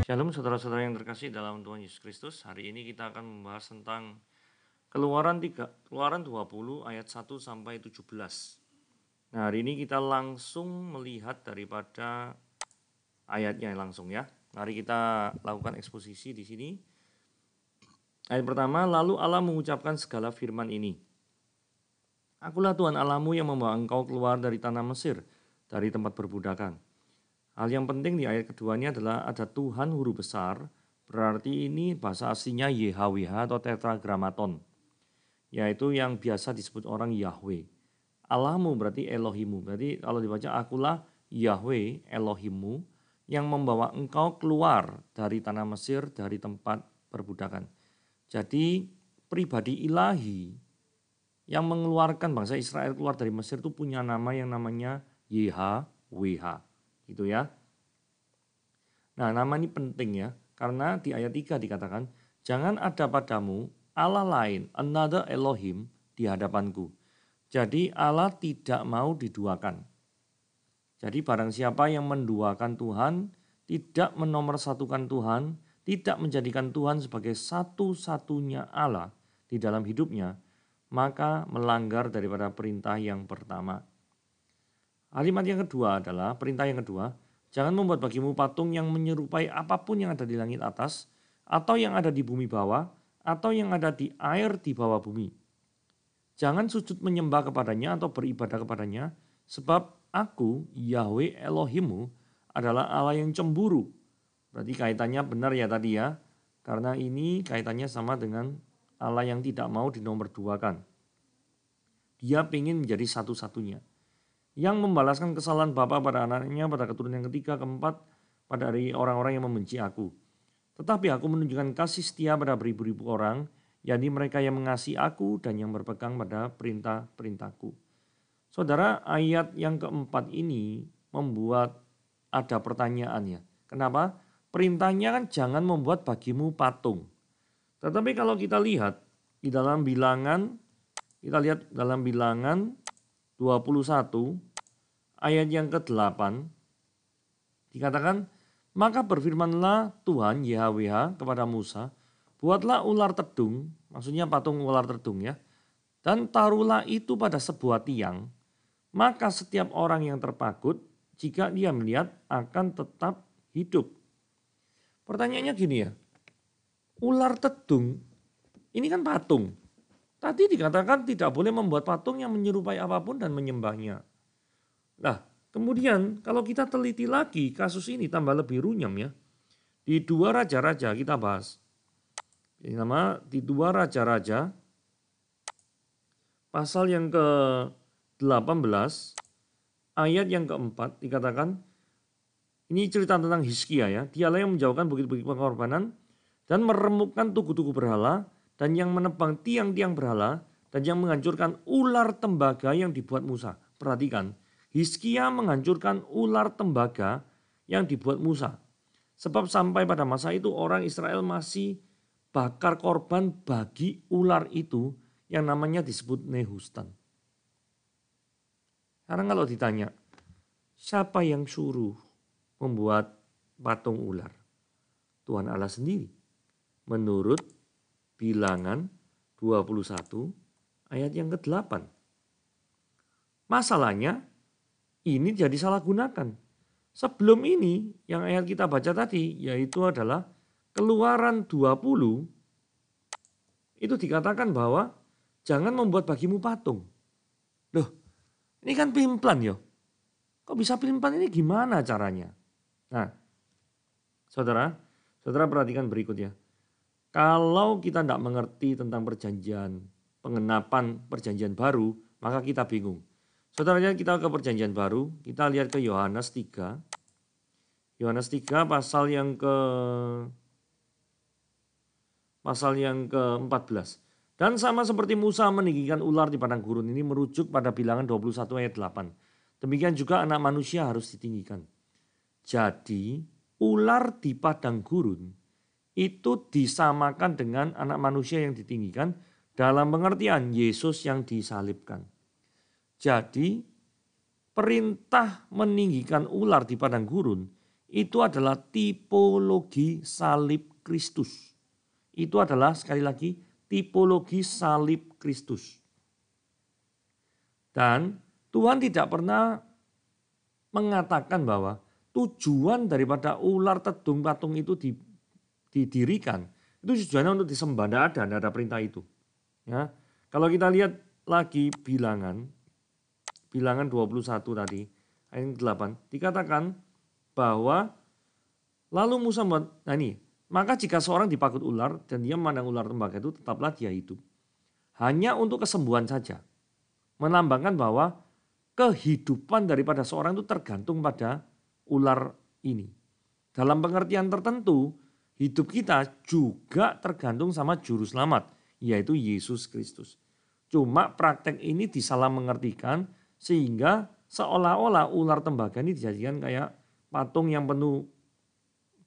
Shalom saudara-saudara yang terkasih dalam Tuhan Yesus Kristus. Hari ini kita akan membahas tentang Keluaran 20 ayat 1 sampai 17. Nah, hari ini kita langsung melihat daripada ayatnya langsung ya. Mari kita lakukan eksposisi di sini. Ayat pertama, lalu Allah mengucapkan segala firman ini. Akulah Tuhan Allahmu yang membawa engkau keluar dari tanah Mesir, dari tempat perbudakan. Hal yang penting di ayat keduanya adalah ada Tuhan huruf besar, berarti ini bahasa aslinya YHWH atau tetragrammaton, yaitu yang biasa disebut orang Yahweh. Allahmu berarti Elohimu, berarti kalau dibaca akulah Yahweh Elohimu yang membawa engkau keluar dari tanah Mesir, dari tempat perbudakan. Jadi pribadi ilahi yang mengeluarkan bangsa Israel keluar dari Mesir itu punya nama yang namanya YHWH. Gitu ya. Nah, nama ini penting ya, karena di ayat 3 dikatakan, jangan ada padamu Allah lain, another Elohim di hadapanku. Jadi Allah tidak mau diduakan. Jadi barang siapa yang menduakan Tuhan, tidak menomorsatukan Tuhan, tidak menjadikan Tuhan sebagai satu-satunya Allah di dalam hidupnya, maka melanggar daripada perintah yang pertama. Kalimat yang kedua adalah, perintah yang kedua, jangan membuat bagimu patung yang menyerupai apapun yang ada di langit atas, atau yang ada di bumi bawah, atau yang ada di air di bawah bumi. Jangan sujud menyembah kepadanya atau beribadah kepadanya, sebab aku, Yahweh Elohimu, adalah Allah yang cemburu. Berarti kaitannya benar ya tadi ya, karena ini kaitannya sama dengan Allah yang tidak mau dinomorduakan. Dia ingin menjadi satu-satunya. Yang membalaskan kesalahan bapa pada anaknya, pada keturunan yang ketiga, keempat, pada dari orang-orang yang membenci aku. Tetapi aku menunjukkan kasih setia pada beribu-ribu orang, yakni mereka yang mengasihi aku dan yang berpegang pada perintah-perintahku. Saudara, ayat yang keempat ini membuat ada pertanyaan ya. Kenapa? Perintahnya kan jangan membuat bagimu patung. Tetapi kalau kita lihat di dalam bilangan, kita lihat dalam bilangan 21 ayat yang ke-8 dikatakan, maka berfirmanlah Tuhan YHWH kepada Musa, buatlah ular tedung, maksudnya patung ular tedung ya, dan taruhlah itu pada sebuah tiang, maka setiap orang yang terpagut jika dia melihat akan tetap hidup. Pertanyaannya gini ya, ular tedung ini kan patung. Tadi dikatakan tidak boleh membuat patung yang menyerupai apapun dan menyembahnya. Nah, kemudian kalau kita teliti lagi kasus ini tambah lebih runyam ya. Di 2 Raja-Raja kita bahas. Ini nama di 2 Raja-Raja pasal yang ke-18 ayat yang ke-4 dikatakan, ini cerita tentang Hizkia ya. Dialah yang menjauhkan bukit-bukit pengorbanan dan meremukkan tugu-tugu berhala dan yang menebang tiang-tiang berhala dan yang menghancurkan ular tembaga yang dibuat Musa. Perhatikan, Hizkia menghancurkan ular tembaga yang dibuat Musa. Sebab sampai pada masa itu orang Israel masih bakar korban bagi ular itu yang namanya disebut Nehustan. Sekarang kalau ditanya, siapa yang suruh membuat patung ular? Tuhan Allah sendiri. Menurut bilangan 21 ayat yang ke-8. Masalahnya ini jadi salah gunakan. Sebelum ini yang ayat kita baca tadi yaitu adalah Keluaran 20 itu dikatakan bahwa jangan membuat bagimu patung. Loh, ini kan pimplan ya. Kok bisa pimplan ini gimana caranya? Nah, saudara perhatikan berikutnya. Kalau kita tidak mengerti tentang perjanjian, pengenapan perjanjian baru, maka kita bingung. Saudaranya kita ke perjanjian baru, kita lihat ke Yohanes 3. Yohanes 3 pasal yang ke-14. Dan sama seperti Musa meninggikan ular di padang gurun, ini merujuk pada bilangan 21 ayat 8. Demikian juga anak manusia harus ditinggikan. Jadi ular di padang gurun itu disamakan dengan anak manusia yang ditinggikan dalam pengertian Yesus yang disalibkan. Jadi perintah meninggikan ular di padang gurun itu adalah tipologi salib Kristus. Itu adalah sekali lagi tipologi salib Kristus. Dan Tuhan tidak pernah mengatakan bahwa tujuan daripada ular tedung patung itu didirikan. Itu tujuannya untuk disembah, tidak ada perintah itu. Ya. Kalau kita lihat lagi bilangan 21 tadi, ayat 8, dikatakan bahwa lalu Musa maka jika seorang dipakut ular dan dia memandang ular tembaga itu, tetaplah dia hidup. Hanya untuk kesembuhan saja. Melambangkan bahwa kehidupan daripada seorang itu tergantung pada ular ini. Dalam pengertian tertentu, hidup kita juga tergantung sama juru selamat, yaitu Yesus Kristus. Cuma praktek ini disalah mengertikan sehingga seolah-olah ular tembaga ini dijadikan kayak patung yang penuh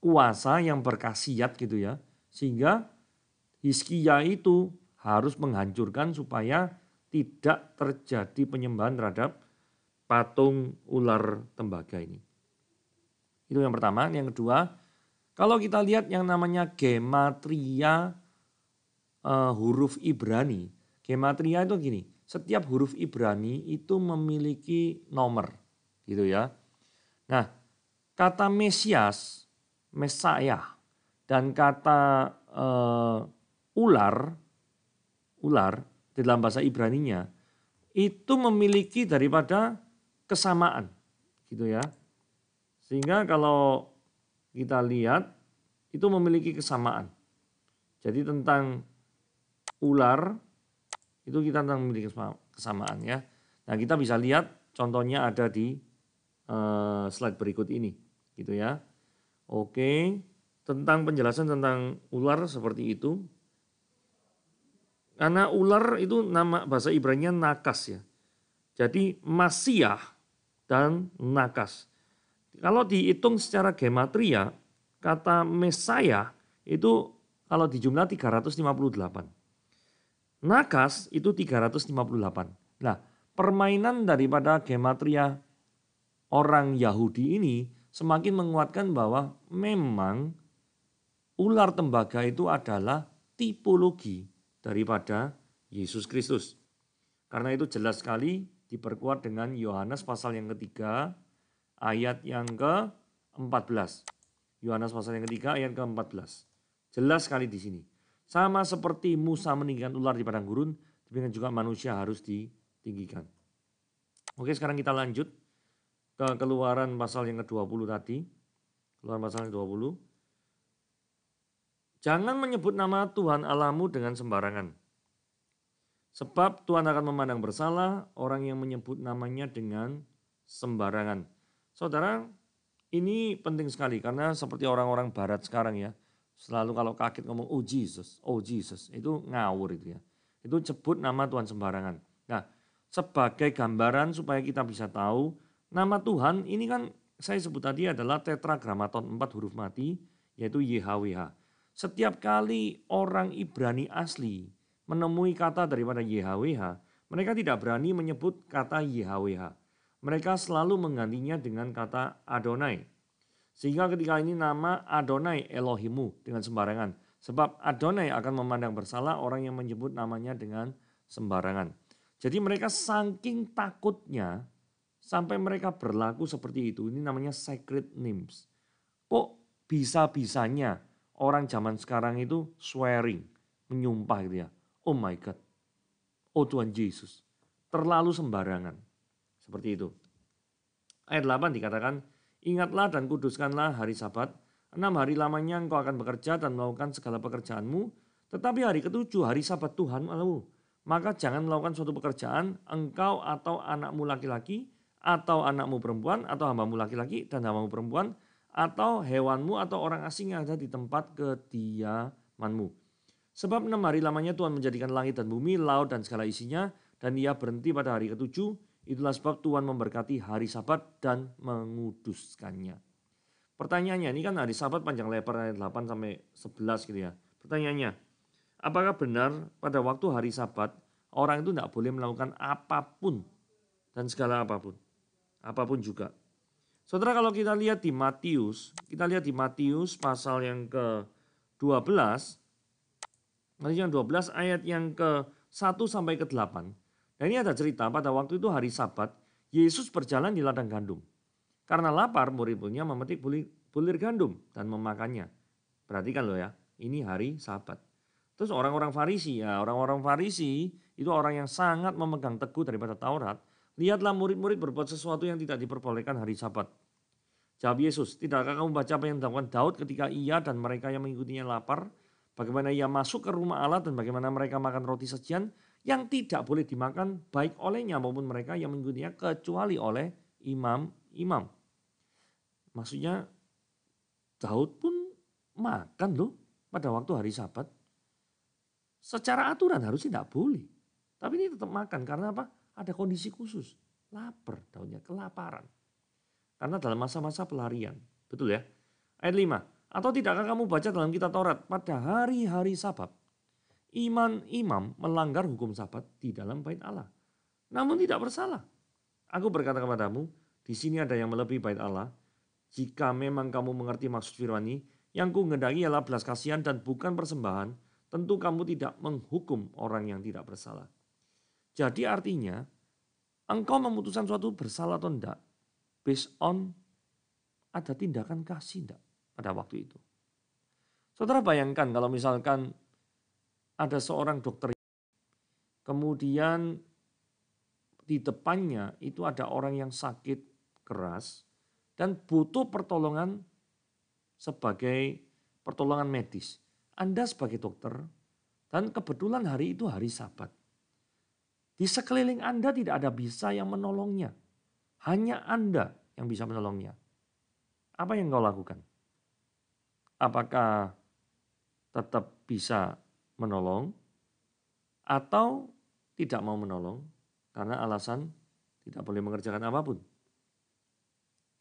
kuasa, yang berkhasiat gitu ya. Sehingga Hizkia itu harus menghancurkan supaya tidak terjadi penyembahan terhadap patung ular tembaga ini. Itu yang pertama. Yang kedua, kalau kita lihat yang namanya gematria huruf Ibrani. Gematria itu gini, setiap huruf Ibrani itu memiliki nomor gitu ya. Nah, kata Mesias, Mesaya, dan kata ular di dalam bahasa Ibraninya itu memiliki daripada kesamaan gitu ya. Sehingga kalau kita lihat itu memiliki kesamaan. Jadi tentang ular itu kita tentang memiliki kesamaan ya. Nah, kita bisa lihat contohnya ada di slide berikut ini gitu ya. Oke, tentang penjelasan tentang ular seperti itu. Karena ular itu nama bahasa Ibraninya nakas ya. Jadi Masiah dan nakas. Kalau dihitung secara gematria, kata Mesaya itu kalau dijumlah 358. Nakas itu 358. Nah, permainan daripada gematria orang Yahudi ini semakin menguatkan bahwa memang ular tembaga itu adalah tipologi daripada Yesus Kristus. Karena itu jelas sekali diperkuat dengan Yohanes pasal yang ketiga ayat yang ke-14. Yohanes pasal yang ketiga ayat ke-14. Jelas sekali di sini. Sama seperti Musa meninggikan ular di padang gurun, demikian juga manusia harus ditinggikan. Oke, sekarang kita lanjut ke Keluaran pasal yang ke-20 tadi. Keluaran pasal yang ke-20. Jangan menyebut nama Tuhan Allahmu dengan sembarangan. Sebab Tuhan akan memandang bersalah orang yang menyebut namanya dengan sembarangan. Saudara, ini penting sekali karena seperti orang-orang barat sekarang ya. Selalu kalau kaget ngomong oh Jesus, itu ngawur itu ya. Itu sebut nama Tuhan sembarangan. Nah, sebagai gambaran supaya kita bisa tahu nama Tuhan ini kan saya sebut tadi adalah tetragramaton 4 huruf mati yaitu YHWH. Setiap kali orang Ibrani asli menemui kata daripada YHWH, mereka tidak berani menyebut kata YHWH. Mereka selalu menggantinya dengan kata Adonai. Sehingga ketika ini nama Adonai Elohimu dengan sembarangan. Sebab Adonai akan memandang bersalah orang yang menyebut namanya dengan sembarangan. Jadi mereka saking takutnya sampai mereka berlaku seperti itu. Ini namanya sacred names. Kok bisa-bisanya orang zaman sekarang itu swearing, menyumpah gitu ya. Oh my God, oh Tuhan Yesus, terlalu sembarangan. Seperti itu. Ayat 8 dikatakan, ingatlah dan kuduskanlah hari Sabat, 6 hari lamanya engkau akan bekerja dan melakukan segala pekerjaanmu, tetapi hari ketujuh hari Sabat Tuhan Allahmu. Maka jangan melakukan suatu pekerjaan, engkau atau anakmu laki-laki, atau anakmu perempuan, atau hambamu laki-laki dan hambamu perempuan, atau hewanmu atau orang asing yang ada di tempat kediamanmu. Sebab 6 hari lamanya Tuhan menjadikan langit dan bumi, laut dan segala isinya, dan ia berhenti pada hari ketujuh. Itulah sebab Tuhan memberkati hari Sabat dan menguduskannya. Pertanyaannya, ini kan hari Sabat panjang lebar ayat 8 sampai 11 gitu ya. Pertanyaannya, apakah benar pada waktu hari Sabat orang itu tidak boleh melakukan apapun dan segala apapun? Apapun juga. Saudara, kalau kita lihat di Matius pasal yang ke-12, Matius yang 12 ayat yang ke-1 sampai ke-8. Dan ini ada cerita pada waktu itu hari Sabat, Yesus berjalan di ladang gandum. Karena lapar, murid-muridnya memetik bulir gandum dan memakannya. Perhatikan loh ya, ini hari Sabat. Terus orang-orang Farisi itu orang yang sangat memegang teguh daripada Taurat. Lihatlah murid-murid berbuat sesuatu yang tidak diperbolehkan hari Sabat. Jawab Yesus, tidakkah kamu baca apa yang dilakukan Daud ketika ia dan mereka yang mengikutinya lapar? Bagaimana ia masuk ke rumah Allah dan bagaimana mereka makan roti sajian yang tidak boleh dimakan baik olehnya maupun mereka yang mengikutinya kecuali oleh imam-imam. Maksudnya Daud pun makan loh pada waktu hari Sabat. Secara aturan harusnya tidak boleh. Tapi ini tetap makan karena apa? Ada kondisi khusus. Lapar Daudnya, kelaparan. Karena dalam masa-masa pelarian. Betul ya? Ayat 5. Atau tidakkah kamu baca dalam kitab Taurat pada hari-hari Sabat imam melanggar hukum Sabat di dalam bait Allah, namun tidak bersalah. Aku berkata kepadamu, di sini ada yang melebihi bait Allah. Jika memang kamu mengerti maksud firman ini, yang ku ngedaki ialah belas kasihan dan bukan persembahan, tentu kamu tidak menghukum orang yang tidak bersalah. Jadi artinya, engkau memutuskan suatu bersalah atau tidak, based on ada tindakan kasih tidak pada waktu itu. Saudara bayangkan kalau misalkan ada seorang dokter, kemudian di depannya itu ada orang yang sakit keras dan butuh pertolongan sebagai pertolongan medis. Anda sebagai dokter dan kebetulan hari itu hari Sabat. Di sekeliling Anda tidak ada bisa yang menolongnya. Hanya Anda yang bisa menolongnya. Apa yang kau lakukan? Apakah tetap bisa menolong atau tidak mau menolong karena alasan tidak boleh mengerjakan apapun?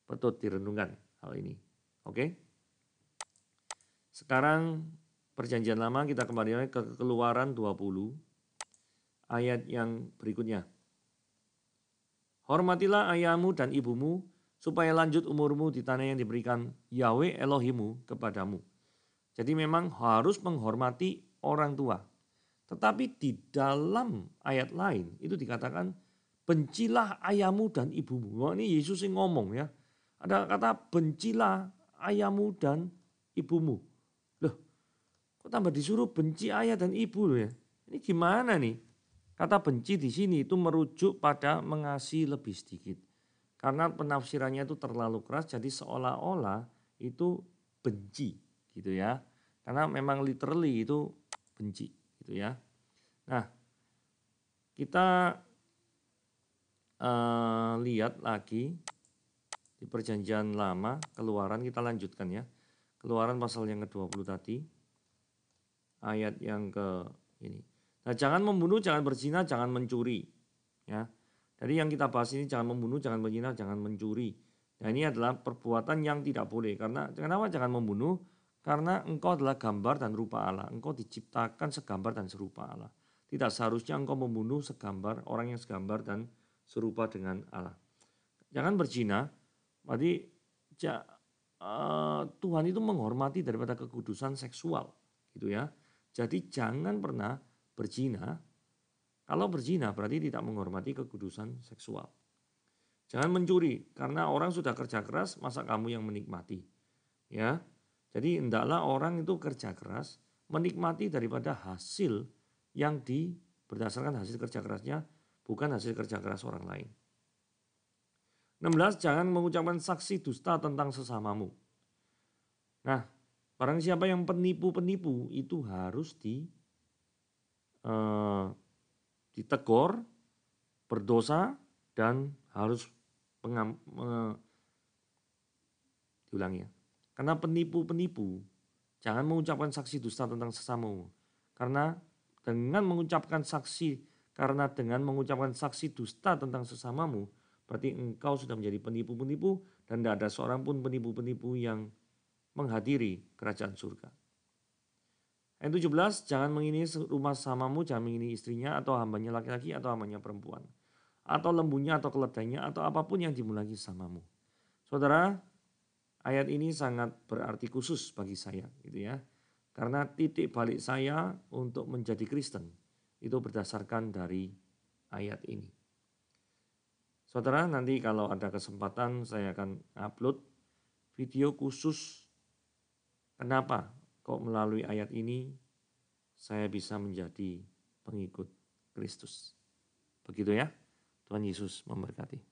Betul direnungkan hal ini. Oke? Sekarang perjanjian lama kita kembali ke Keluaran 20 ayat yang berikutnya. Hormatilah ayahmu dan ibumu supaya lanjut umurmu di tanah yang diberikan Yahweh Elohimu kepadamu. Jadi memang harus menghormati orang tua. Tetapi di dalam ayat lain itu dikatakan bencilah ayahmu dan ibumu. Wah, ini Yesus yang ngomong ya. Ada kata bencilah ayahmu dan ibumu. Loh, kok tambah disuruh benci ayah dan ibu loh ya? Ini gimana nih? Kata benci di sini itu merujuk pada mengasihi lebih sedikit. Karena penafsirannya itu terlalu keras jadi seolah-olah itu benci gitu ya. Karena memang literally itu benci gitu ya. Nah, kita lihat lagi di perjanjian lama, Keluaran kita lanjutkan ya. Keluaran pasal yang ke-20 tadi. Ayat yang ke ini. Nah, jangan membunuh, jangan berzina, jangan mencuri. Ya. Jadi yang kita bahas ini jangan membunuh, jangan berzina, jangan mencuri. Nah, ini adalah perbuatan yang tidak boleh. Kenapa jangan membunuh? Karena engkau adalah gambar dan rupa Allah. Engkau diciptakan segambar dan serupa Allah. Tidak seharusnya engkau membunuh segambar, orang yang segambar dan serupa dengan Allah. Jangan berzina. Berarti Tuhan itu menghormati daripada kekudusan seksual. Gitu ya. Jadi jangan pernah berzina. Kalau berzina berarti tidak menghormati kekudusan seksual. Jangan mencuri karena orang sudah kerja keras, masa kamu yang menikmati. Ya. Jadi hendaklah orang itu kerja keras menikmati daripada hasil yang berdasarkan hasil kerja kerasnya, bukan hasil kerja keras orang lain. 16, jangan mengucapkan saksi dusta tentang sesamamu. Nah, barang siapa yang penipu-penipu itu harus ditegur, berdosa dan harus diulangi ya. Karena penipu-penipu jangan mengucapkan saksi dusta tentang sesamamu. Karena dengan mengucapkan saksi dusta tentang sesamamu, berarti engkau sudah menjadi penipu-penipu dan tidak ada seorang pun penipu-penipu yang menghadiri kerajaan surga. Ayat 17, jangan mengingini rumah samamu, jangan mengingini istrinya atau hambanya laki-laki atau hambanya perempuan. Atau lembunya atau keledainya atau apapun yang dimiliki samamu. Saudara, ayat ini sangat berarti khusus bagi saya gitu ya. Karena titik balik saya untuk menjadi Kristen itu berdasarkan dari ayat ini. Saudara, nanti kalau ada kesempatan saya akan upload video khusus kenapa kok melalui ayat ini saya bisa menjadi pengikut Kristus. Begitu ya, Tuhan Yesus memberkati.